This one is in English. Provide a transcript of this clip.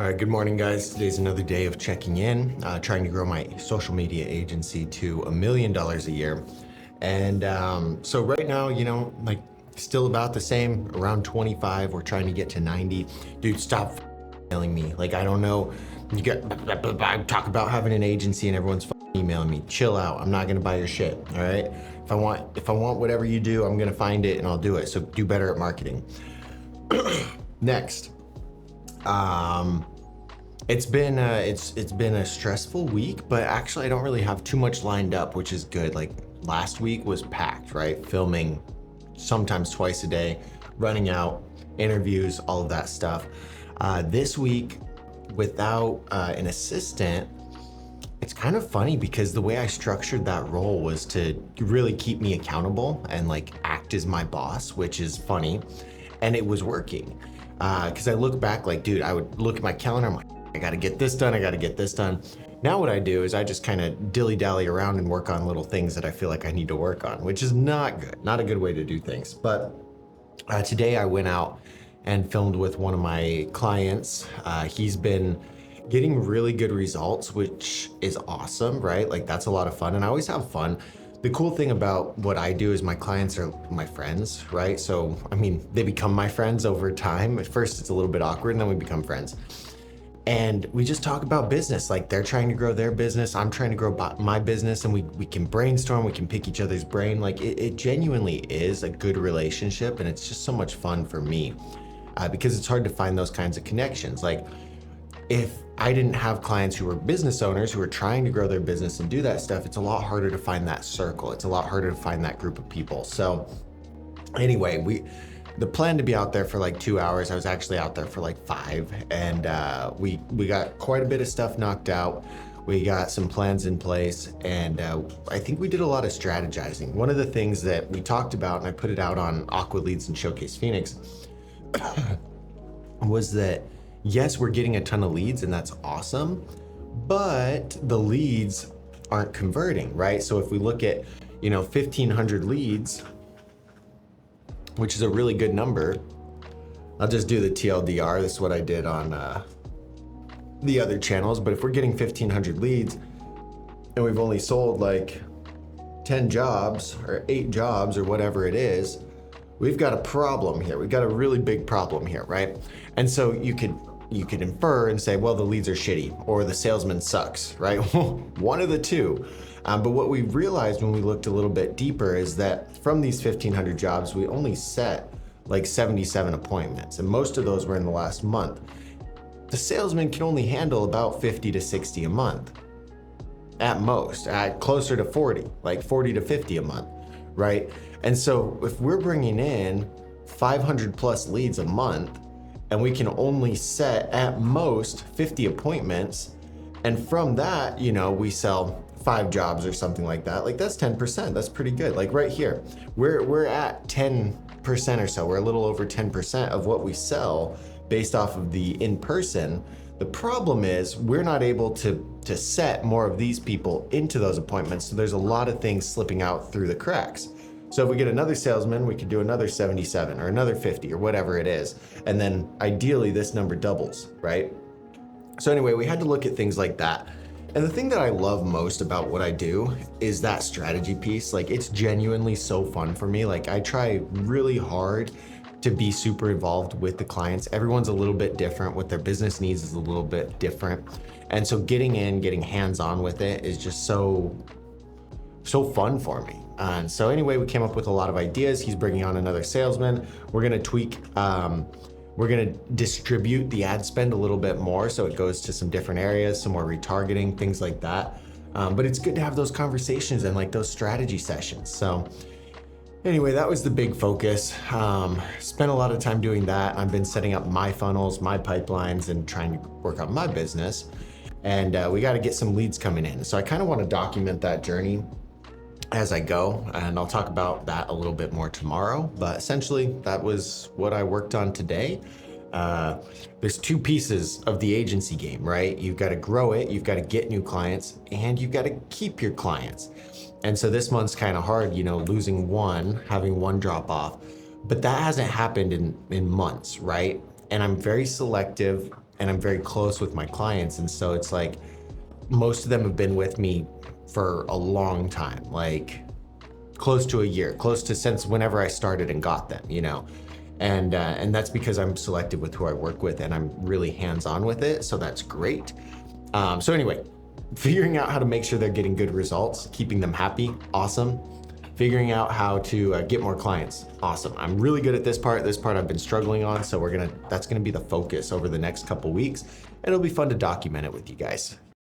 All right, good morning, guys. Today's another day of checking in, trying to grow my social media agency to $1 million a year. And so right now, like still about the same, around 25. We're trying to get to 90. Dude, stop emailing me. Like, I don't know. You got, I talk about having an agency and everyone's emailing me. Chill out. I'm not gonna buy your shit. All right. If I want whatever you do, I'm gonna find it and I'll do it. So do better at marketing. Next. It's been a stressful week, but actually I don't really have too much lined up, which is good. Like last week was packed, right? Filming sometimes twice a day, running out, interviews, all of that stuff. This week, without an assistant, it's kind of funny because the way I structured that role was to really keep me accountable and like act as my boss, which is funny. And it was working. Because I look back like, dude, I would look at my calendar, I'm like, I gotta get this done, I gotta get this done. Now what I do is I just kind of dilly-dally around and work on little things that I feel like I need to work on, which is not good, not a good way to do things. But today I went out and filmed with one of my clients. He's been getting really good results, which is awesome, right? Like that's a lot of fun, and I always have fun. The cool thing about what I do is my clients are my friends, right? So, I mean, they become my friends over time. At first it's a little bit awkward and then we become friends. And we just talk about business. Like they're trying to grow their business, I'm trying to grow my business, and we can brainstorm, we can pick each other's brain. Like it genuinely is a good relationship, and it's just so much fun for me because it's hard to find those kinds of connections. Like if I didn't have clients who were business owners who are trying to grow their business and do that stuff, it's a lot harder to find that circle. It's a lot harder to find that group of people. So anyway, the plan to be out there for like 2 hours, I was actually out there for like 5, and we got quite a bit of stuff knocked out. We got some plans in place, and I think we did a lot of strategizing. One of the things that we talked about, and I put it out on Aqua Leads and Showcase Phoenix, was that yes, we're getting a ton of leads and that's awesome, but the leads aren't converting, right? So if we look at, 1,500 leads, which is a really good number. I'll just do the TLDR. This is what I did on the other channels. But if we're getting 1,500 leads and we've only sold like 10 jobs or 8 jobs or whatever it is, we've got a problem here. We've got a really big problem here, right? And so you could infer and say, well, the leads are shitty or the salesman sucks, right? One of the two. But what we realized when we looked a little bit deeper is that from these 1,500 jobs, we only set like 77 appointments, and most of those were in the last month. The salesman can only handle about 50 to 60 a month at most, at closer to 40, like 40 to 50 a month, right? And so if we're bringing in 500 plus leads a month, and we can only set at most 50 appointments, and from that, we sell 5 jobs or something like that, like that's 10%. That's pretty good. Like right here, we're at 10% or so. We're a little over 10% of what we sell based off of the in-person. The problem is we're not able to set more of these people into those appointments. So there's a lot of things slipping out through the cracks. So if we get another salesman, we could do another 77 or another 50 or whatever it is. And then ideally this number doubles, right? So anyway, we had to look at things like that. And the thing that I love most about what I do is that strategy piece. Like it's genuinely so fun for me. Like I try really hard to be super involved with the clients. Everyone's a little bit different. What their business needs is a little bit different. And so getting hands-on with it is just so fun for me. And so anyway, we came up with a lot of ideas. He's bringing on another salesman. We're gonna tweak, we're gonna distribute the ad spend a little bit more so it goes to some different areas, some more retargeting, things like that. But it's good to have those conversations and like those strategy sessions. So anyway, that was the big focus. Spent a lot of time doing that. I've been setting up my funnels, my pipelines, and trying to work on my business. And we got to get some leads coming in. So I kind of want to document that journey as I go, and I'll talk about that a little bit more tomorrow. But essentially, that was what I worked on today. There's 2 pieces of the agency game, right? You've got to grow it, you've got to get new clients, and you've got to keep your clients. And so this month's kind of hard, losing one, having one drop off. But that hasn't happened in months, right? And I'm very selective and I'm very close with my clients. And so it's like, most of them have been with me for a long time, like close to a year, close to since whenever I started and got them, you know? And that's because I'm selective with who I work with and I'm really hands-on with it. So that's great. So anyway, figuring out how to make sure they're getting good results, keeping them happy, awesome. Figuring out how to get more clients, awesome. I'm really good at this part. This part I've been struggling on. So that's gonna be the focus over the next couple weeks. And it'll be fun to document it with you guys.